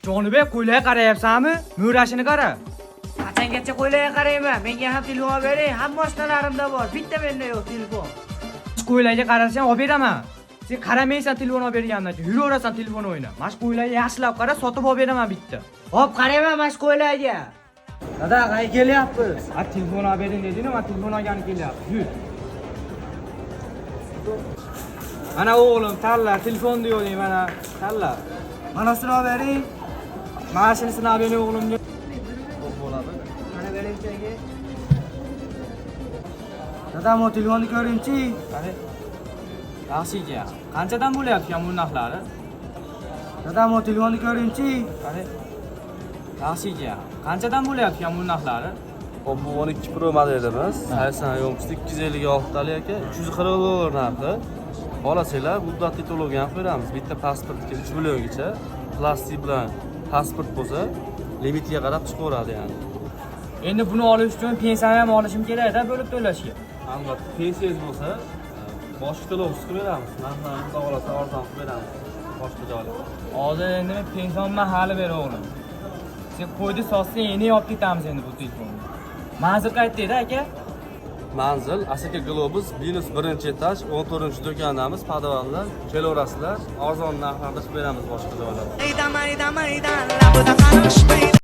Jonibek qo'ylarga qarayapsanmi? Murashini qara. Qachongacha qo'ylarga qarayman? Menga ham telefon bering. Hamma oshnalarimda bor. Bitta menda yo'q telefon. Qo'ylarga qarasang olib beraman. Sen qaramaysan telefon olib bergandan keyin yuraverasan telefon o'ynab. Mana shu qo'ylarga yaxshilab qara, sotib olib beraman bitta. Hop, qarayman mana shu qo'ylarga. Dada, qayerga kelyapmiz? Ha, telefon olib bering deding, men telefon olgani kelyapti. Yur. Mana o'g'lim, tanla, telefon deyovering mana. Tanla. Mana shuni olib bering. Mana shunisini olib bering o'g'limga. Xo'p bo'ladi. Mana bering senga. Dada, men telefonni ko'ring-chi. Qani? Yaxshi ekan. Qanchadan bo'lyapti ham bu narxlari? Dada, men telefonni ko'ring-chi. Qani? Yaxshi ekan. Qanchadan bo'lyapti ham bu narxlari? Hop, bu 12 Pro modelimiz. 80 yo'mchisi 256 talik aka, 340 dollar narxi. Olasizlar, muddatli to'lovga ham beramiz. Bitta pasportga 3 milliongacha plastik bilan pasport bo'lsa, limitiga qarab chiqaveradi yani. Endi buni olish uchun pensiyani ham olishim kerak-da bo'lib to'lashga. Albatta, pensiyangiz bo'lsa, boshqa to'lov qilib beramiz. Narxlarni olasa arzon qilib beramiz. Boshqa joylarda. Hozir endi men pensiyonman hali ber o'g'lim. Sen qo'ydi sotsang, endi olib ketamiz endi bu telefonni. Manzil qayerda aka? Manzil Asaka Globus minus 1-etaj 14-do'kondamiz. Podvallar kelaverasizlar. Arzon narxlarda qilib beramiz boshqa joylarda.